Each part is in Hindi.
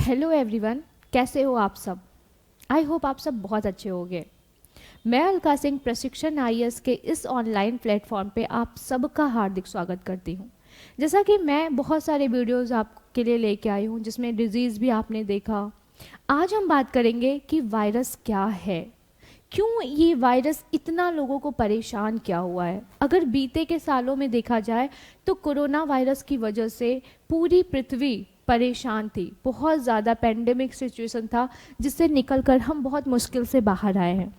हेलो एवरीवन, कैसे हो आप सब। आई होप आप सब बहुत अच्छे होंगे। मैं अलका सिंह प्रशिक्षण आईएएस के इस ऑनलाइन प्लेटफॉर्म पे आप सबका हार्दिक स्वागत करती हूँ। जैसा कि मैं बहुत सारे वीडियोस आपके लिए लेके आई हूँ जिसमें डिजीज़ भी आपने देखा। आज हम बात करेंगे कि वायरस क्या है, क्यों ये वायरस इतना लोगों को परेशान किया हुआ है। अगर बीते के सालों में देखा जाए तो कोरोना वायरस की वजह से पूरी पृथ्वी परेशान थी। बहुत ज़्यादा पेंडेमिक सिचुएशन था जिससे निकलकर हम बहुत मुश्किल से बाहर आए हैं।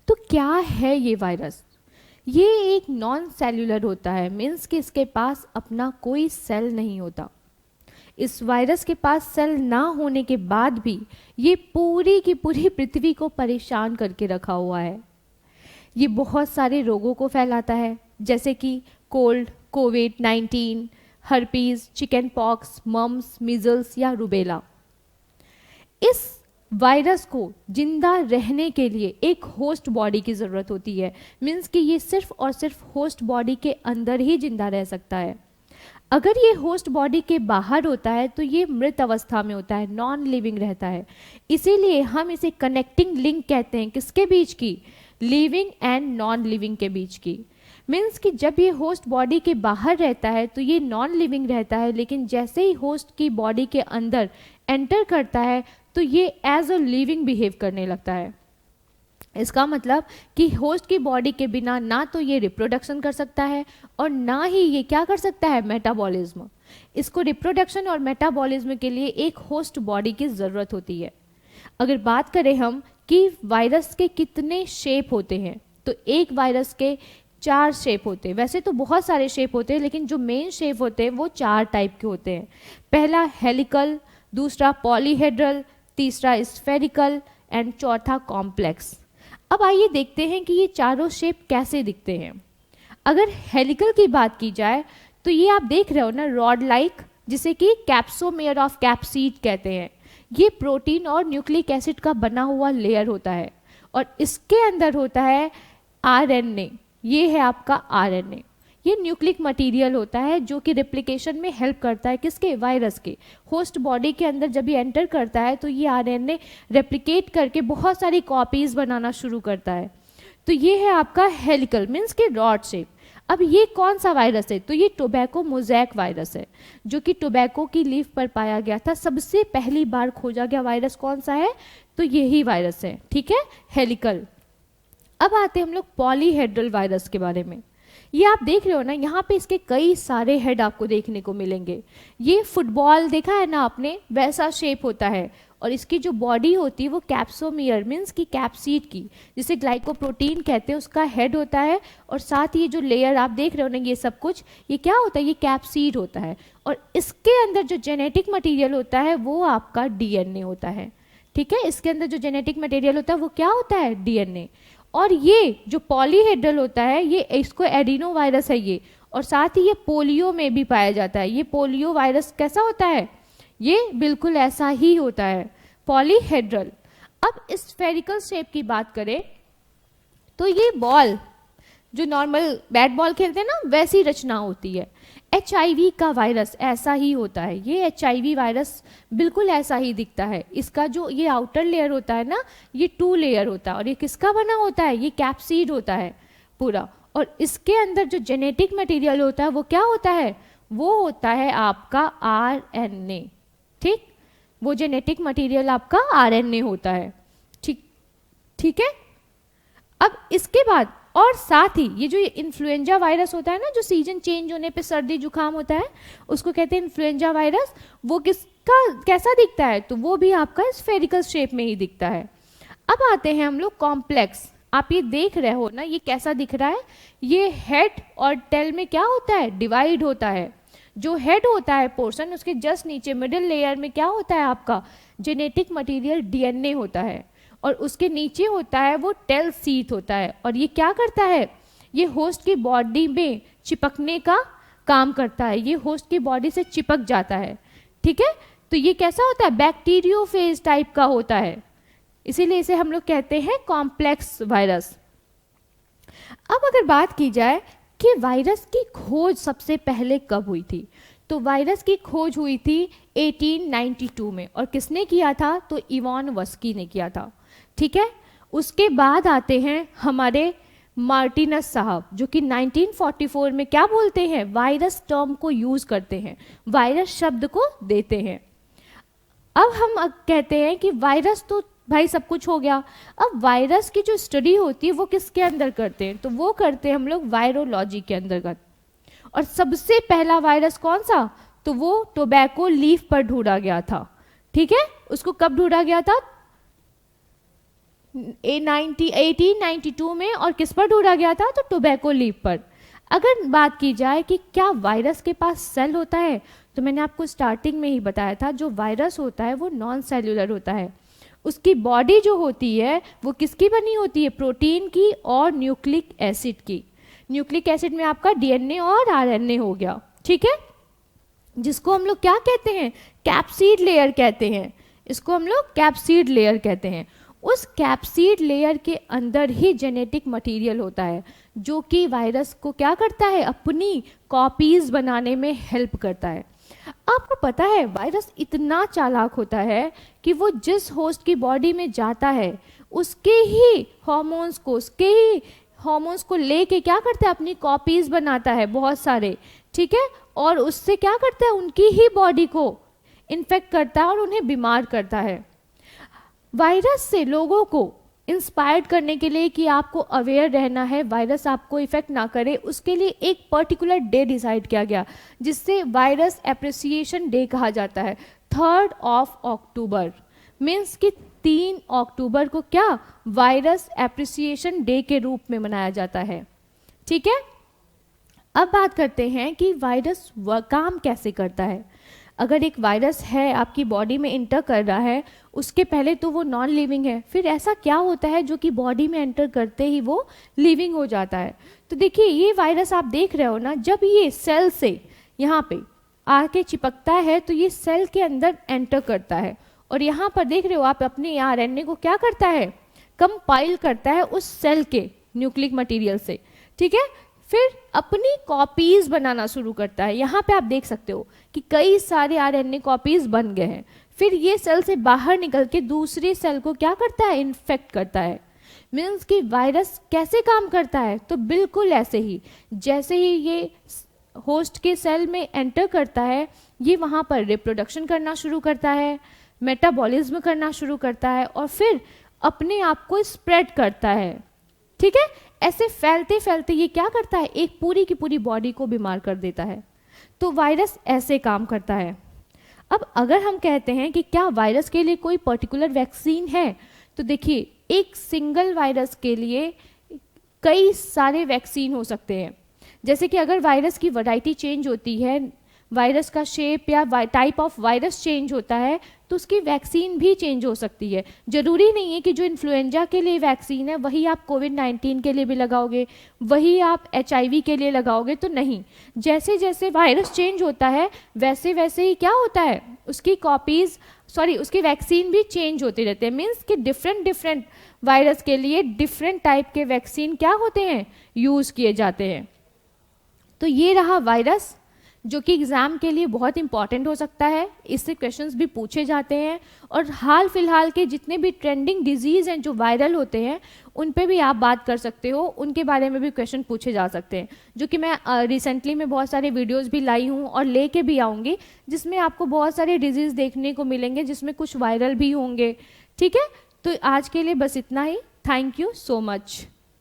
तो क्या है ये वायरस? ये एक नॉन सेल्यूलर होता है, मीन्स कि इसके पास अपना कोई सेल नहीं होता। इस वायरस के पास सेल ना होने के बाद भी ये पूरी की पूरी पृथ्वी को परेशान करके रखा हुआ है। ये बहुत सारे रोगों को फैलाता है, जैसे कि कोल्ड, कोविड-19, herpes, chickenpox, mumps, measles या रुबेला। इस वायरस को जिंदा रहने के लिए एक होस्ट बॉडी की ज़रूरत होती है, मीन्स कि ये सिर्फ और सिर्फ होस्ट बॉडी के अंदर ही जिंदा रह सकता है। अगर ये होस्ट बॉडी के बाहर होता है तो ये मृत अवस्था में होता है, नॉन लिविंग रहता है। इसीलिए हम इसे कनेक्टिंग लिंक कहते हैं, किसके बीच की? लिविंग एंड नॉन लिविंग के बीच की। मीन्स कि जब ये होस्ट बॉडी के बाहर रहता है तो ये नॉन लिविंग रहता है, लेकिन जैसे ही होस्ट की बॉडी के अंदर एंटर करता है तो ये एज अ लिविंग बिहेव करने लगता है। इसका मतलब कि होस्ट की बॉडी के बिना ना तो ये रिप्रोडक्शन कर सकता है और ना ही ये क्या कर सकता है, मेटाबॉलिज्म। इसको रिप्रोडक्शन और मेटाबॉलिज्म के लिए एक होस्ट बॉडी की ज़रूरत होती है। अगर बात करें हम कि वायरस के कितने शेप होते हैं, तो एक वायरस के 4 शेप होते हैं। वैसे तो बहुत सारे शेप होते हैं, लेकिन जो मेन शेप होते हैं वो 4 टाइप के होते हैं। पहला हेलिकल, दूसरा पॉलीहेड्रल, तीसरा स्फेरिकल एंड चौथा कॉम्प्लेक्स। अब आइए देखते हैं कि ये चारों शेप कैसे दिखते हैं। अगर हेलिकल की बात की जाए तो ये आप देख रहे हो ना, रॉड लाइक, जिसे कि कैप्सोमेयर ऑफ कैप्सीड कहते हैं। ये प्रोटीन और न्यूक्लिक एसिड का बना हुआ लेयर होता है और इसके अंदर होता है आरएनए। ये है आपका आरएनए। ये न्यूक्लिक मटेरियल होता है जो कि रेप्लिकेशन में हेल्प करता है, किसके? वायरस के। होस्ट बॉडी के अंदर जब ये एंटर करता है तो ये आरएनए रेप्लिकेट करके बहुत सारी कॉपीज बनाना शुरू करता है। तो ये है आपका हेलिकल, मीन्स के रॉड शेप। अब ये कौन सा वायरस है? तो ये टोबैको मोज़ैक वायरस है, जो कि टोबैको की लीफ पर पाया गया था। सबसे पहली बार खोजा गया वायरस कौन सा है? तो यही वायरस है, ठीक है, हेलिकल। अब आते हैं हम लोग पॉलीहेड्रल वायरस के बारे में। ये आप देख रहे हो ना, यहाँ पे इसके कई सारे हेड आपको देखने को मिलेंगे। ये फुटबॉल देखा है ना आपने, वैसा शेप होता है। और इसकी जो बॉडी होती है वो कैप्सोमियर, मीन्स की कैप्सीड की, जिसे ग्लाइकोप्रोटीन कहते हैं, उसका हेड होता है। और साथ ही ये जो लेयर आप देख रहे हो ना, ये सब कुछ, ये क्या होता है? ये कैप्सीड होता है। और इसके अंदर जो जेनेटिक मटीरियल होता है वो आपका डीएनए होता है, ठीक है। इसके अंदर जो जेनेटिक मटेरियल होता है वो क्या होता है? डीएनए। और ये जो पॉलीहेड्रल होता है, ये इसको एडिनो वायरस है ये। और साथ ही ये पोलियो में भी पाया जाता है। ये पोलियो वायरस कैसा होता है? ये बिल्कुल ऐसा ही होता है, पॉलीहेड्रल। अब स्फेरिकल शेप की बात करें तो ये बॉल, जो नॉर्मल बैट बॉल खेलते हैं ना, वैसी रचना होती है। एचआईवी का वायरस ऐसा ही होता है। ये एचआईवी वायरस बिल्कुल ऐसा ही दिखता है। इसका जो ये आउटर लेयर होता है ना, ये 2 लेयर होता है। और ये किसका बना होता है? ये कैप्सीड होता है पूरा। और इसके अंदर जो जेनेटिक मटेरियल होता है वो क्या होता है? वो होता है आपका आरएनए, ठीक। वो जेनेटिक मटेरियल आपका आरएनए होता है, ठीक, ठीक है। अब इसके बाद और साथ ही ये जो इन्फ्लुएंजा वायरस होता है ना, जो सीजन चेंज होने पे सर्दी जुकाम होता है, उसको कहते हैं इन्फ्लुएंजा वायरस। वो किसका कैसा दिखता है? तो वो भी आपका स्फेरिकल शेप में ही दिखता है। अब आते हैं हम लोग कॉम्प्लेक्स। आप ये देख रहे हो ना, ये कैसा दिख रहा है? ये हेड और टेल में क्या होता है? डिवाइड होता है। जो हेड होता है पोर्शन, उसके जस्ट नीचे मिडिल लेयर में क्या होता है? आपका जेनेटिक मटेरियल डीएनए होता है। और उसके नीचे होता है वो टेल सीट होता है। और ये क्या करता है? ये होस्ट की बॉडी में चिपकने का काम करता है। ये होस्ट की बॉडी से चिपक जाता है, ठीक है। तो ये कैसा होता है? बैक्टीरियोफेज टाइप का होता है, इसीलिए इसे हम लोग कहते हैं कॉम्प्लेक्स वायरस। अब अगर बात की जाए कि वायरस की खोज सबसे पहले कब हुई थी, तो वायरस की खोज हुई थी 1892 में। और किसने किया था? तो इवानोव्स्की ने किया था। ठीक है, उसके बाद आते हैं हमारे मार्टिनस साहब, जो कि 1944 में क्या बोलते हैं? वायरस टर्म को यूज करते हैं, वायरस शब्द को देते हैं। अब हम कहते हैं कि वायरस तो भाई सब कुछ हो गया, अब वायरस की जो स्टडी होती है वो किसके अंदर करते हैं? तो वो करते हैं हम लोग वायरोलॉजी के अंतर्गत। और सबसे पहला वायरस कौन सा? तो वो टोबैको लीफ पर ढूंढा गया था। ठीक है, उसको कब ढूंढा गया था? 1892 में। और किस पर ढूंढा गया था? तो टोबैको लीफ पर। अगर बात की जाए कि क्या वायरस के पास सेल होता है, तो मैंने आपको स्टार्टिंग में ही बताया था, जो वायरस होता है वो नॉन सेल्यूलर होता है। उसकी बॉडी जो होती है वो किसकी बनी होती है? प्रोटीन की और न्यूक्लिक एसिड की। न्यूक्लिक एसिड में आपका डीएनए और आरएनए हो गया। ठीक है, जिसको हम लोग क्या कहते हैं? कैप्सिड लेयर कहते हैं। इसको हम लोग कैप्सिड लेयर कहते हैं। उस कैप्सिड लेयर के अंदर ही जेनेटिक मटेरियल होता है, जो कि वायरस को क्या करता है? अपनी कॉपीज बनाने में हेल्प करता है। आपको पता है वायरस इतना चालाक होता है कि वो जिस होस्ट की बॉडी में जाता है उसके ही हॉर्मोन्स को लेके क्या करता है? अपनी कॉपीज बनाता है बहुत सारे। ठीक है, और उससे क्या करता है? उनकी ही बॉडी को इन्फेक्ट करता है और उन्हें बीमार करता है। वायरस से लोगों को इंस्पायर्ड करने के लिए कि आपको अवेयर रहना है, वायरस आपको इफेक्ट ना करे, उसके लिए एक पर्टिकुलर डे डिसाइड किया गया, जिससे वायरस एप्रिसिएशन डे कहा जाता है। 3 अक्टूबर मीन्स कि 3 अक्टूबर को क्या वायरस एप्रिसिएशन डे के रूप में मनाया जाता है। ठीक है, अब बात करते हैं कि वायरस काम कैसे करता है। अगर एक वायरस है आपकी बॉडी में इंटर कर रहा है, उसके पहले तो वो नॉन लिविंग है, फिर ऐसा क्या होता है जो कि बॉडी में एंटर करते ही वो लिविंग हो जाता है। तो देखिए ये वायरस आप देख रहे हो ना, जब ये सेल से यहाँ पे आके चिपकता है तो ये सेल के अंदर एंटर करता है, और यहाँ पर देख रहे हो आप अपने आरएनए को क्या करता है? कंपाइल करता है उस सेल के न्यूक्लिक मटेरियल से। ठीक है, फिर अपनी कॉपीज बनाना शुरू करता है। यहाँ पे आप देख सकते हो कि कई सारे आरएनए कॉपीज बन गए हैं। फिर ये सेल से बाहर निकल के दूसरे सेल को क्या करता है? इन्फेक्ट करता है। मीन्स कि वायरस कैसे काम करता है? तो बिल्कुल ऐसे ही, जैसे ही ये होस्ट के सेल में एंटर करता है, ये वहाँ पर रिप्रोडक्शन करना शुरू करता है, मेटाबॉलिज्म करना शुरू करता है, और फिर अपने आप को स्प्रेड करता है। ठीक है, ऐसे फैलते फैलते ये क्या करता है? एक पूरी की पूरी बॉडी को बीमार कर देता है। तो वायरस ऐसे काम करता है। अब अगर हम कहते हैं कि क्या वायरस के लिए कोई पर्टिकुलर वैक्सीन है, तो देखिए एक सिंगल वायरस के लिए कई सारे वैक्सीन हो सकते हैं। जैसे कि अगर वायरस की वैरायटी चेंज होती है, वायरस का शेप या टाइप ऑफ वायरस चेंज होता है, तो उसकी वैक्सीन भी चेंज हो सकती है। जरूरी नहीं है कि जो इन्फ्लुएंजा के लिए वैक्सीन है वही आप कोविड-19 के लिए भी लगाओगे, वही आप HIV के लिए लगाओगे, तो नहीं। जैसे जैसे वायरस चेंज होता है वैसे वैसे ही क्या होता है? उसकी वैक्सीन भी चेंज होते रहते हैं। मीन्स कि डिफरेंट वायरस के लिए डिफरेंट टाइप के वैक्सीन क्या होते हैं? यूज किए जाते हैं। तो ये रहा वायरस, जो कि एग्जाम के लिए बहुत इंपॉर्टेंट हो सकता है, इससे क्वेश्चंस भी पूछे जाते हैं। और हाल फिलहाल के जितने भी ट्रेंडिंग डिजीज़ हैं जो वायरल होते हैं, उन पे भी आप बात कर सकते हो, उनके बारे में भी क्वेश्चन पूछे जा सकते हैं, जो कि मैं रिसेंटली में बहुत सारे वीडियोस भी लाई हूँ और लेके भी आऊँगी, जिसमें आपको बहुत सारे डिजीज़ देखने को मिलेंगे, जिसमें कुछ वायरल भी होंगे। ठीक है, तो आज के लिए बस इतना ही। Thank you so much.